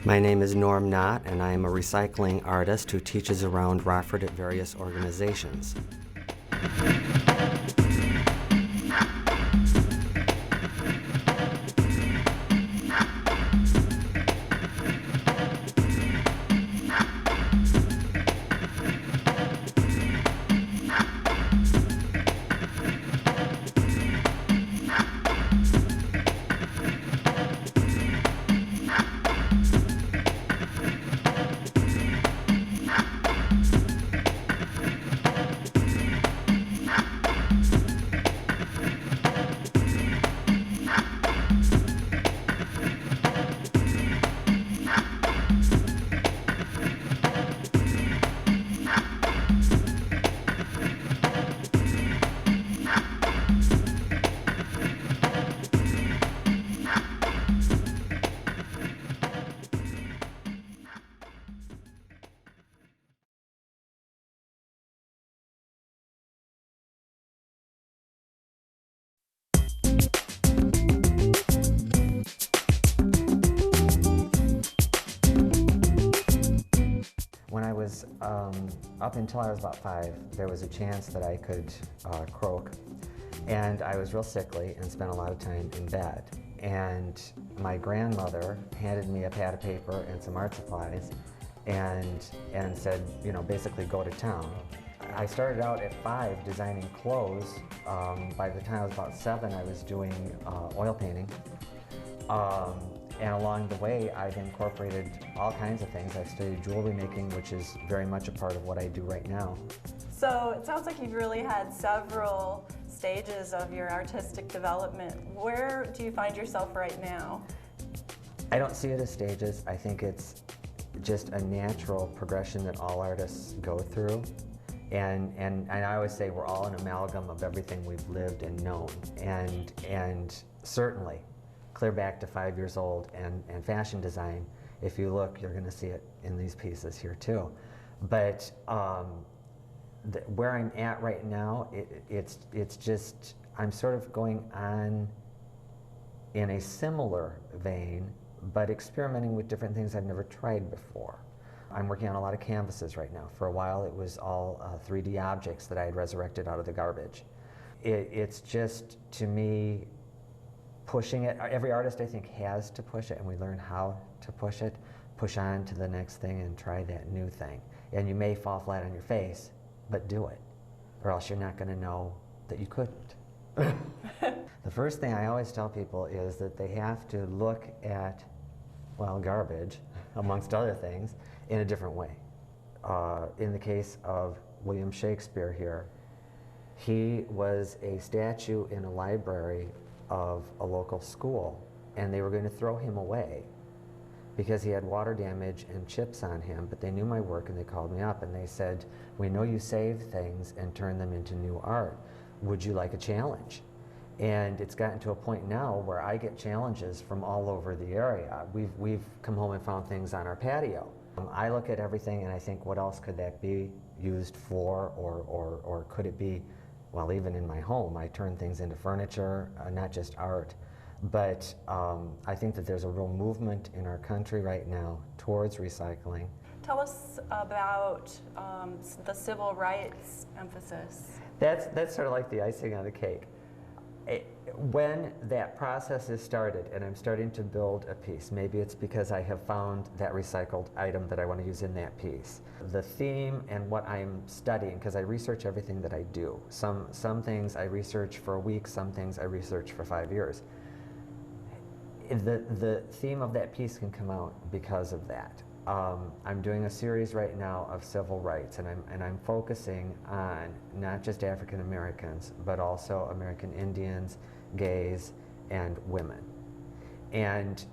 My name is Knott, and I am a recycling artist who teaches around Rockford at various organizations. When I was, up until I was about 5, there was a chance that I could croak, and I was real sickly and spent a lot of time in bed. And my grandmother handed me a pad of paper and some art supplies and said, you know, basically go to town. I started out at 5 designing clothes. By the time I was about 7, I was doing oil painting. And along the way, I've incorporated all kinds of things. I've studied jewelry making, which is very much a part of what I do right now. So it sounds like you've really had several stages of your artistic development. Where do you find yourself right now? I don't see it as stages. I think it's just a natural progression that all artists go through. And I always say we're all an amalgam of everything we've lived and known. And certainly, clear back to 5 years old and fashion design, if you look, you're going to see it in these pieces here too. But where I'm at right now, it's just, I'm sort of going on in a similar vein, but experimenting with different things I've never tried before. I'm working on a lot of canvases right now. For a while it was all 3D objects that I had resurrected out of the garbage. It's just, to me, pushing it. Every artist, I think, has to push it, and we learn how to push it, push on to the next thing and try that new thing. And you may fall flat on your face, but do it, or else you're not going to know that you couldn't. The first thing I always tell people is that they have to look at, well, garbage, amongst other things, in a different way. In the case of William Shakespeare here, he was a statue in a library of a local school, and they were going to throw him away because he had water damage and chips on him, but they knew my work and they called me up and they said, we know you save things and turn them into new art. Would you like a challenge? And it's gotten to a point now where I get challenges from all over the area. We've come home and found things on our patio. I look at everything and I think, what else could that be used for, or could it be, well, even in my home, I turn things into furniture, not just art. But I think that there's a real movement in our country right now towards recycling. Tell us about the civil rights emphasis. That's sort of like the icing on the cake. When that process is started and I'm starting to build a piece, maybe it's because I have found that recycled item that I want to use in that piece. The theme and what I'm studying, because I research everything that I do. Some things I research for a week, some things I research for 5 years. The theme of that piece can come out because of that. I'm doing a series right now of civil rights, and I'm focusing on not just African Americans, but also American Indians, gays, and women. And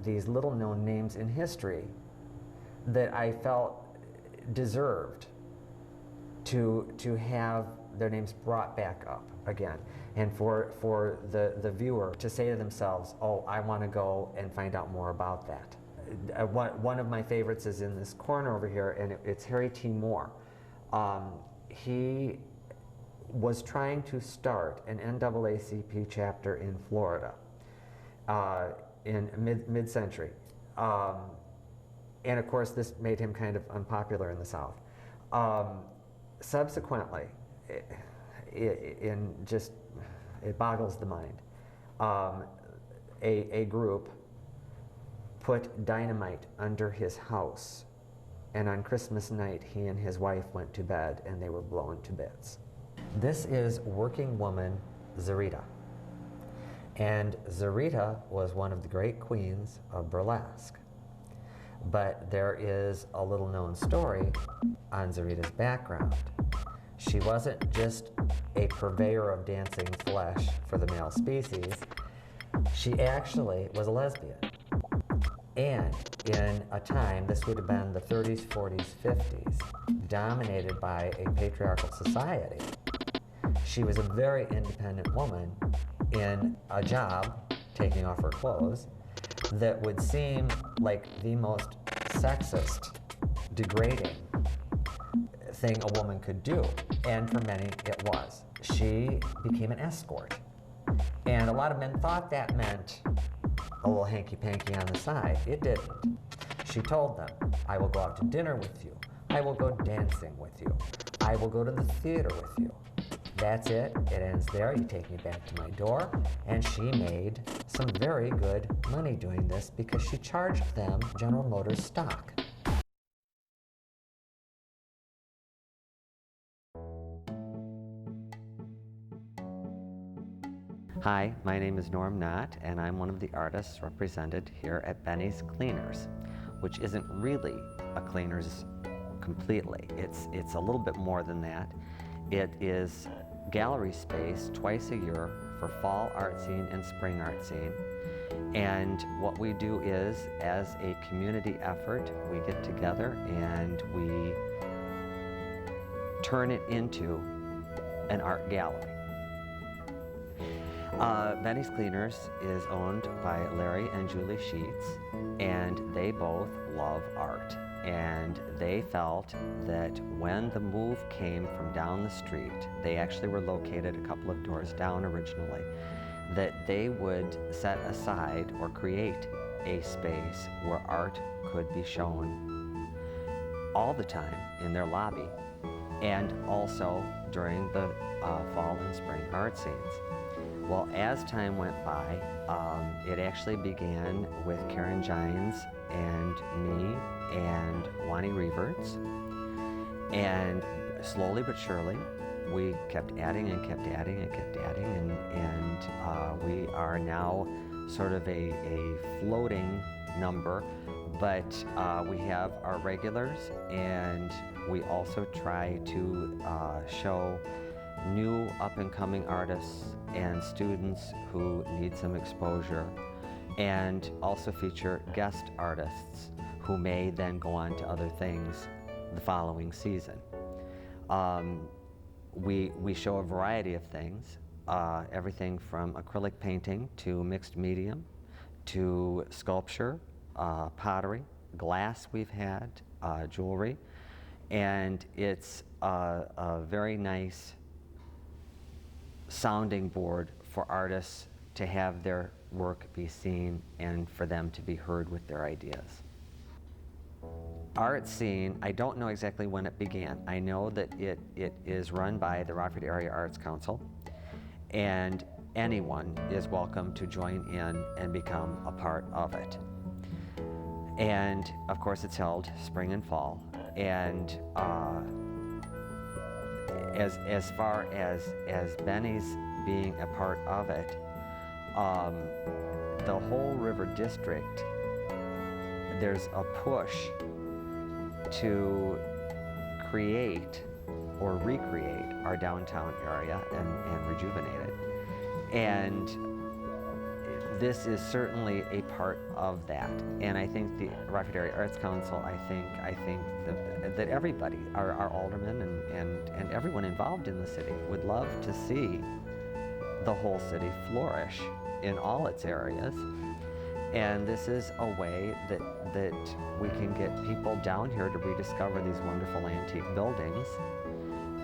these little known names in history that I felt deserved to have their names brought back up again, and for the viewer to say to themselves, oh, I want to go and find out more about that. One of my favorites is in this corner over here, and it's Harry T. Moore. He was trying to start an NAACP chapter in Florida in mid-century. Um, and of course, this made him kind of unpopular in the South. Subsequently, it boggles the mind. A group put dynamite under his house, and on Christmas night, he and his wife went to bed, and they were blown to bits. This is working woman Zarita. And Zarita was one of the great queens of burlesque. But there is a little known story on Zarita's background. She wasn't just a purveyor of dancing flesh for the male species, she actually was a lesbian. And in a time, this would have been the 30s, 40s, 50s, dominated by a patriarchal society, she was a very independent woman in a job, taking off her clothes, that would seem like the most sexist, degrading thing a woman could do. And for many, it was. She became an escort. And a lot of men thought that meant a little hanky-panky on the side. It didn't. She told them, I will go out to dinner with you. I will go dancing with you. I will go to the theater with you. That's it. It ends there. You take me back to my door. And she made some very good money doing this because she charged them General Motors stock. Hi, my name is Norm Knott, and I'm one of the artists represented here at Benny's Cleaners, which isn't really a cleaners completely. It's a little bit more than that. It is gallery space twice a year for fall art scene and spring art scene. And what we do is, as a community effort, we get together and we turn it into an art gallery. Benny's Cleaners is owned by Larry and Julie Sheets, and they both love art. And they felt that when the move came from down the street, they actually were located a couple of doors down originally, that they would set aside or create a space where art could be shown all the time in their lobby, and also during the fall and spring art scenes. Well, as time went by, it actually began with Karen Gines and me and Wani Reverts, and slowly but surely, we kept adding and kept adding and kept adding, and we are now sort of a floating number, but we have our regulars, and we also try to show new up-and-coming artists and students who need some exposure, and also feature guest artists who may then go on to other things the following season. We show a variety of things, everything from acrylic painting to mixed medium to sculpture, pottery, glass we've had, jewelry, and it's a very nice sounding board for artists to have their work be seen and for them to be heard with their ideas. Art scene, I don't know exactly when it began. I know that it is run by the Rockford Area Arts Council, and anyone is welcome to join in and become a part of it. And of course it's held spring and fall, and as far as Benny's being a part of it, the whole River District, there's a push to create or recreate our downtown area and rejuvenate it. And this is certainly a part of that. And I think the Rockford Area Arts Council, I think that everybody, our aldermen and everyone involved in the city would love to see the whole city flourish in all its areas. And this is a way that we can get people down here to rediscover these wonderful antique buildings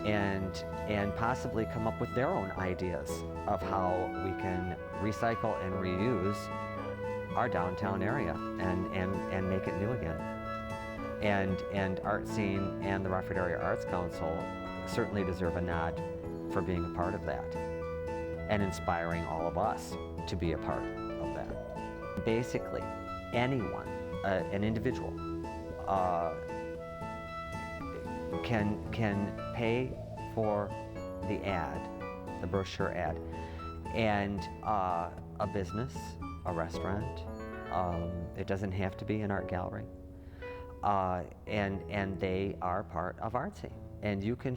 and possibly come up with their own ideas of how we can recycle and reuse our downtown area and make it new again. And Art Scene and the Rockford Area Arts Council certainly deserve a nod for being a part of that and inspiring all of us to be a part of that. Basically, anyone, an individual, can pay for the ad, the brochure ad, and a business, a restaurant, it doesn't have to be an art gallery, and they are part of Art Scene. And you can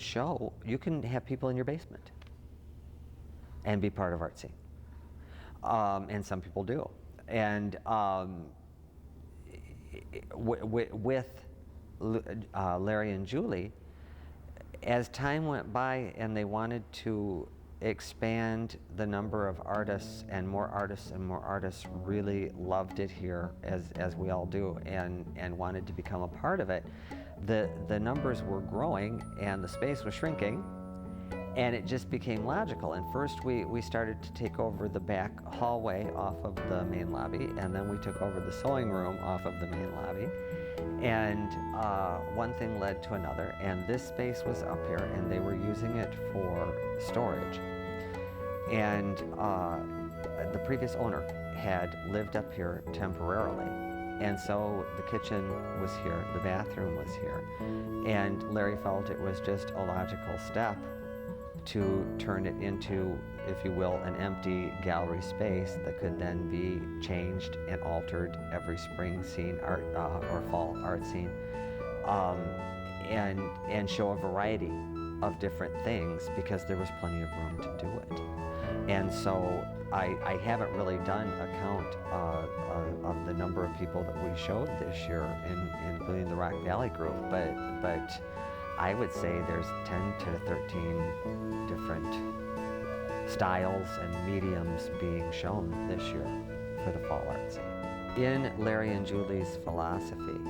have people in your basement and be part of Art Scene. And some people do. And with Larry and Julie, as time went by and they wanted to expand the number of artists, and more artists really loved it here, as we all do, and wanted to become a part of it, the numbers were growing and the space was shrinking, and it just became logical. And first we started to take over the back hallway off of the main lobby, and then we took over the sewing room off of the main lobby. And one thing led to another, and this space was up here, and they were using it for storage. And the previous owner had lived up here temporarily, and so the kitchen was here, the bathroom was here, and Larry felt it was just a logical step to turn it into, if you will, an empty gallery space that could then be changed and altered every spring scene art or fall art scene, and show a variety of different things, because there was plenty of room to do it. And so I haven't really done a count of the number of people that we showed this year, including the Rock Valley group, but I would say there's 10 to 13 different styles and mediums being shown this year for the fall art scene. In Larry and Julie's philosophy,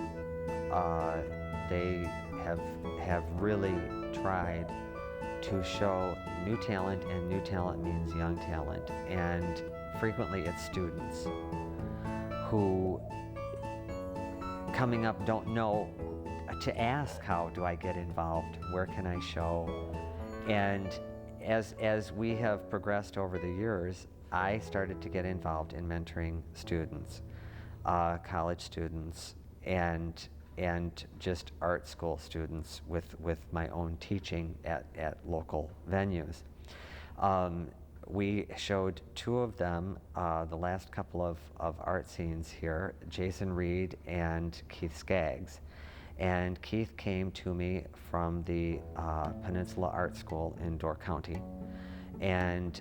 they have really tried to show new talent, and new talent means young talent, and frequently it's students who, coming up, don't know to ask, how do I get involved, where can I show? And as we have progressed over the years, I started to get involved in mentoring students, college students, and just art school students with my own teaching at local venues. We showed two of them the last couple of art scenes here, Jason Reed and Keith Skaggs. And Keith came to me from the Peninsula Art School in Door County, and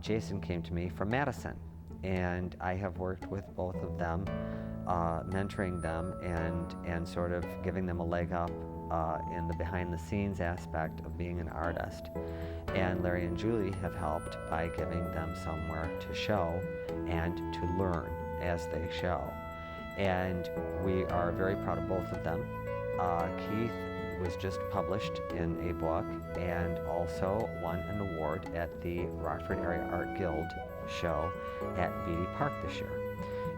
Jason came to me from Madison. And I have worked with both of them, mentoring them and sort of giving them a leg up in the behind-the-scenes aspect of being an artist. And Larry and Julie have helped by giving them somewhere to show and to learn as they show. And we are very proud of both of them. Keith was just published in a book and also won an award at the Rockford Area Art Guild show at Beatty Park this year.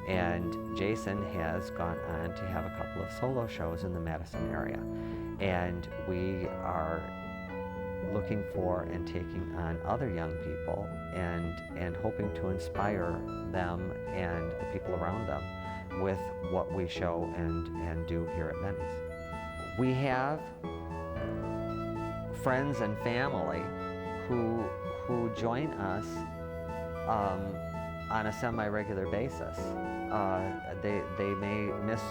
And Jason has gone on to have a couple of solo shows in the Madison area. And we are looking for and taking on other young people and hoping to inspire them and the people around them with what we show and do here at Benny's. We have friends and family who join us on a semi-regular basis. They may miss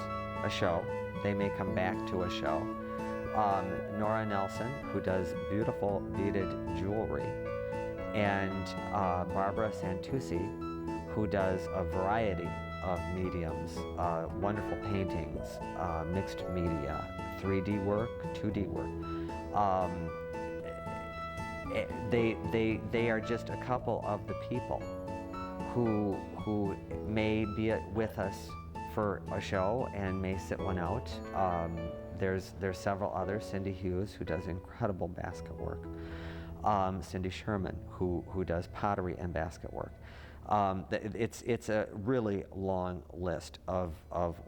a show, they may come back to a show. Nora Nelson, who does beautiful beaded jewelry, and Barbara Santucci, who does a variety of mediums, wonderful paintings, mixed media, 3D work, 2D work. They are just a couple of the people who may be with us for a show and may sit one out. There's several others. Cindy Hughes, who does incredible basket work. Cindy Sherman, who does pottery and basket work. It's a really long list of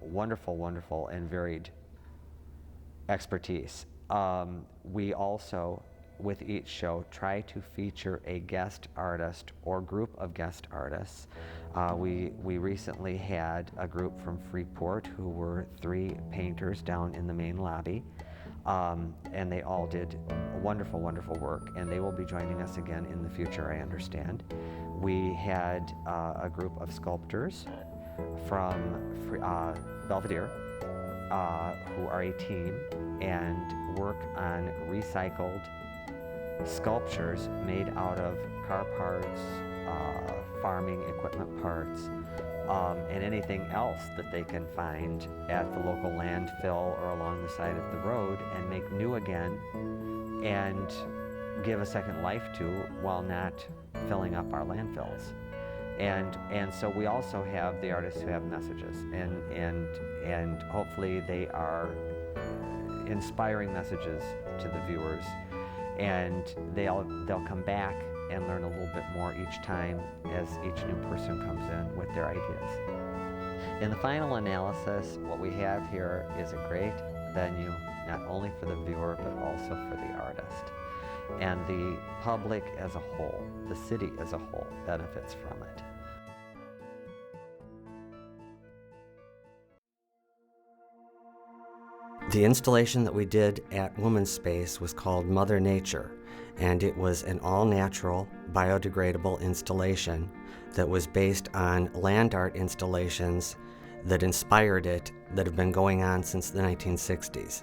wonderful, wonderful and varied expertise. We also, with each show, try to feature a guest artist or group of guest artists. We recently had a group from Freeport who were 3 painters down in the main lobby, and they all did wonderful, wonderful work, and they will be joining us again in the future, I understand. We had a group of sculptors from Belvedere, who are a team and work on recycled sculptures made out of car parts, farming equipment parts, and anything else that they can find at the local landfill or along the side of the road and make new again and give a second life to while not filling up our landfills. And so we also have the artists who have messages, and hopefully they are inspiring messages to the viewers, and they'll come back and learn a little bit more each time as each new person comes in with their ideas. In the final analysis, what we have here is a great venue, not only for the viewer, but also for the artist. And the public as a whole, the city as a whole, benefits from it. The installation that we did at Womanspace was called Mother Nature, and it was an all-natural, biodegradable installation that was based on land art installations that inspired it that have been going on since the 1960s.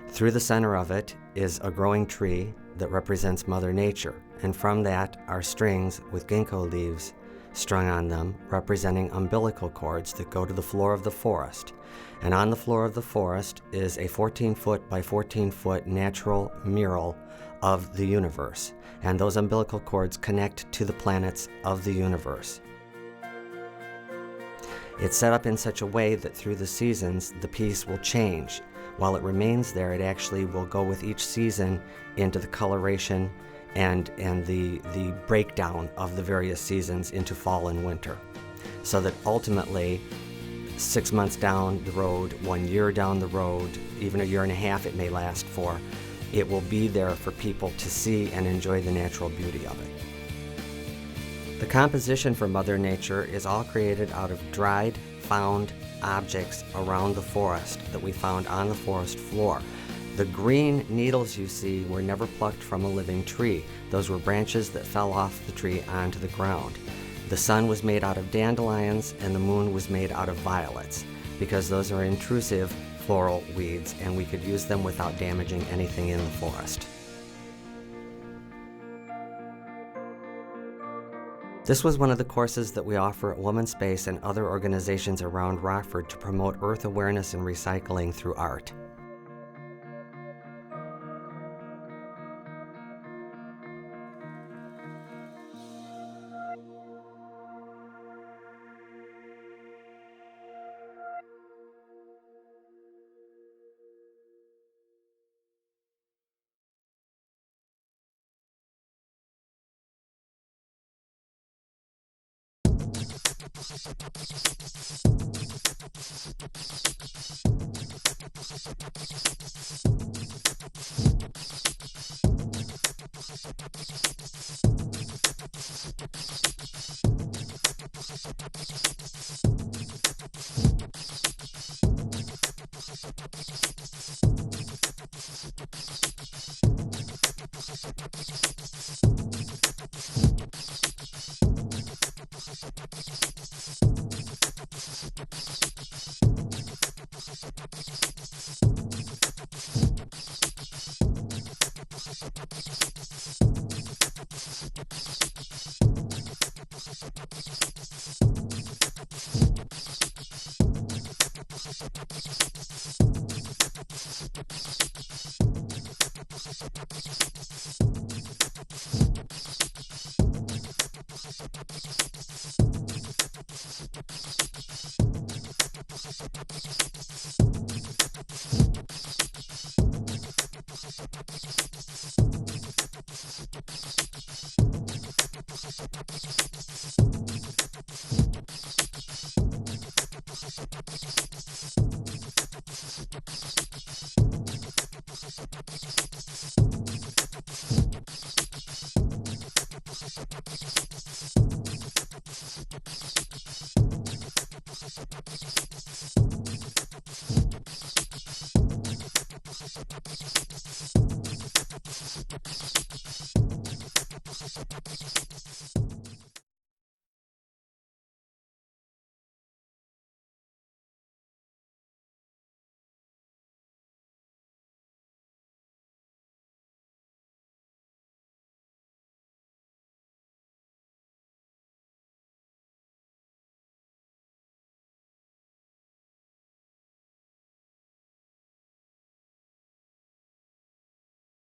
Through the center of it is a growing tree that represents Mother Nature, and from that are strings with ginkgo leaves strung on them, representing umbilical cords that go to the floor of the forest. And on the floor of the forest is a 14-foot by 14-foot natural mural of the universe, and those umbilical cords connect to the planets of the universe. It's set up in such a way that through the seasons the piece will change. While it remains there, it actually will go with each season into the coloration and the breakdown of the various seasons into fall and winter, so that ultimately 6 months down the road, 1 year down the road, even a year and a half it may last for, it will be there for people to see and enjoy the natural beauty of it. The composition for Mother Nature is all created out of dried, found objects around the forest that we found on the forest floor. The green needles you see were never plucked from a living tree. Those were branches that fell off the tree onto the ground. The sun was made out of dandelions and the moon was made out of violets, because those are intrusive floral weeds and we could use them without damaging anything in the forest. This was one of the courses that we offer at Womanspace and other organizations around Rockford to promote earth awareness and recycling through art.